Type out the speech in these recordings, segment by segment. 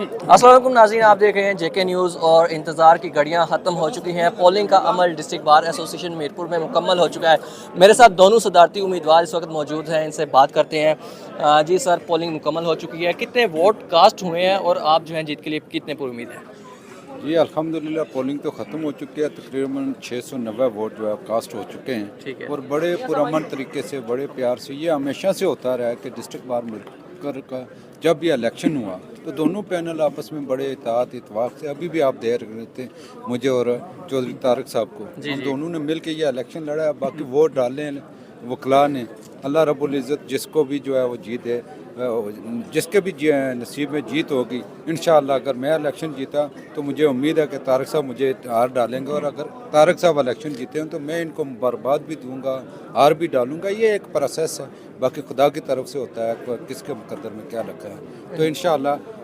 अस्सलाम वालेकुम नाज़रीन, आप देख रहे हैं जेके न्यूज़ और इंतज़ार की घड़ियां ख़त्म हो चुकी हैं। पोलिंग का अमल डिस्ट्रिक्ट बार एसोसिएशन मीरपुर में मुकम्मल हो चुका है। मेरे साथ दोनों सदारती उम्मीदवार इस वक्त मौजूद हैं, इनसे बात करते हैं। जी सर, पोलिंग मुकम्मल हो चुकी है, कितने वोट कास्ट हुए हैं और आप जो हैं जीत के लिए कितने पर उम्मीद हैं? जी अल्हम्दुलिल्लाह पोलिंग तो ख़त्म हो चुकी है। तकरीबन 690 वोट जो है कास्ट हो चुके हैं। ठीक है। और बड़े पुरअमन तरीके से, बड़े प्यार से, ये हमेशा से होता रहा है कि डिस्ट्रिक्ट बार मिलकर का जब भी इलेक्शन हुआ तो दोनों पैनल आपस में बड़े इत्तेहाद इत्तफाक से, अभी भी आप दे रहे थे मुझे और चौधरी तारक साहब को, हम दोनों ने मिल के ये इलेक्शन लड़ा है। बाकी वोट डाले वकला ने, अल्लाह रब्बुल इज़्ज़त जिसको भी जो है वो जीत है, जिसके भी नसीब में जीत होगी इंशाअल्लाह। अगर मैं इलेक्शन जीता तो मुझे उम्मीद है कि तारक साहब मुझे हार डालेंगे, और अगर तारक साहब इलेक्शन जीते हैं तो मैं इनको मुबारकबाद भी दूंगा, हार भी डालूंगा। ये एक प्रोसेस है, बाकी खुदा की तरफ से होता है किसके मुकद्दर में क्या रखा है। तो इंशाअल्लाह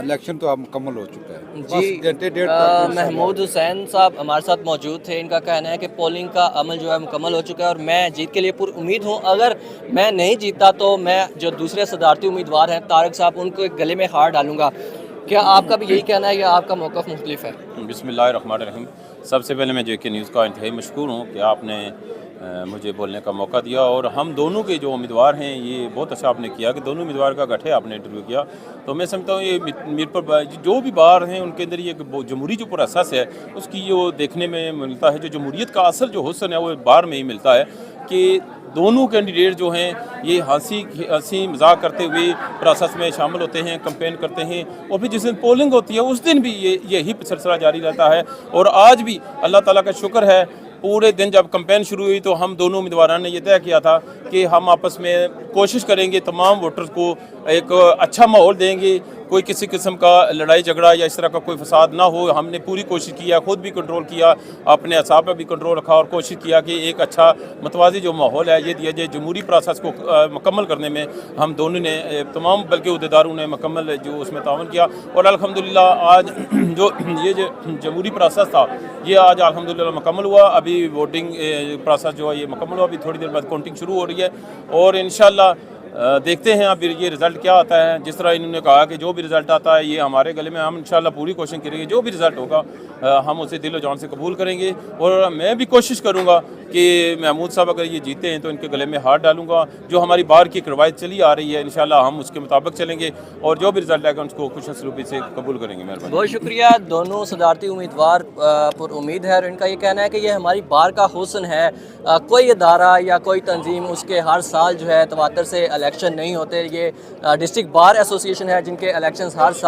इलेक्शन तो अब मुकम्मल हो चुका है। जी, घंटे डेढ़ महमूद हुसैन साहब हमारे साथ मौजूद थे। इनका कहना है कि पोलिंग का अमल जो है मुकम्मल हो चुका है और मैं जीत के लिए पुर उम्मीद हूँ। अगर मैं नहीं जीता तो मैं जो दूसरे सदारती उम्मीदवार हैं तारक साहब, उनको गले में हार डालूंगा। क्या आपका भी यही कहना है या आपका मौक़िफ़ मुख्तलिफ है? बिस्मिल्लाहिर्रहमानिर्रहीम। सबसे पहले मैं जेके न्यूज़ का इंतहाई मशकूर हूँ कि आपने मुझे बोलने का मौका दिया, और हम दोनों के जो उम्मीदवार हैं ये बहुत अच्छा आपने किया कि दोनों उम्मीदवार का गठे आपने इंटरव्यू किया। तो मैं समझता हूँ ये मीरपुर जो भी बार हैं उनके अंदर ये जमहूरी जो प्रोसेस है उसकी जो देखने में मिलता है, जो जमहूरियत का असल जो हुस्न है वो बार में ही मिलता है कि दोनों कैंडिडेट जो हैं ये हंसी मजाक करते हुए प्रोसेस में शामिल होते हैं, कैंपेन करते हैं, और फिर जिस दिन पोलिंग होती है उस दिन भी यही सिलसिला जारी रहता है। और आज भी अल्लाह ताला का शुक्र है, पूरे दिन जब कैंपेन शुरू हुई तो हम दोनों उम्मीदवारों ने ये तय किया था कि हम आपस में कोशिश करेंगे तमाम वोटर्स को एक अच्छा माहौल देंगे, कोई किसी किस्म का लड़ाई झगड़ा या इस तरह का कोई फसाद ना हो। हमने पूरी कोशिश किया, ख़ुद भी कंट्रोल किया, अपने असाब पर भी कंट्रोल रखा और कोशिश किया कि एक अच्छा मतवाज़ी जो माहौल है ये दिया जाए। जमहूरी प्रोसेस को मुकम्मल करने में हम दोनों ने, तमाम बल्कि अहदेदारों ने मुकम्मल जो उसमें तावन किया। और अल्हम्दुलिल्लाह आज जो जमहूरी प्रोसेस था ये आज अल्हम्दुलिल्लाह मुकम्मल हुआ। अभी वोटिंग प्रोसेस जो है ये मुकम्मल हुआ, अभी थोड़ी देर बाद काउंटिंग शुरू हो रही है और इंशाअल्लाह देखते हैं अब ये रिज़ल्ट क्या आता है। जिस तरह इन्होंने कहा कि जो भी रिज़ल्ट आता है ये हमारे गले में, हम इंशाअल्लाह पूरी कोशिश करेंगे जो भी रिज़ल्ट होगा हम उसे दिलो जान से कबूल करेंगे। और मैं भी कोशिश करूँगा कि महमूद साहब अगर ये जीते हैं तो इनके गले में हाथ डालूंगा। जो हमारी बार की एक रवायत चली आ रही है इंशाअल्लाह हम उसके मुताबिक चलेंगे और जो भी रिज़ल्ट आएगा उसको खुश असलूबी से कबूल करेंगे। मेहरबानी। बहुत शुक्रिया। दोनों सदारती उम्मीदवार पर उम्मीद है और इनका ये कहना है कि ये हमारी बार का हुस्न है। कोई इदारा या कोई तंजीम उसके हर साल जो है तवातर से इलेक्शन नहीं होते। ये डिस्ट्रिक्ट बार एसोसिएशन है जिनके इलेक्शंस हर साल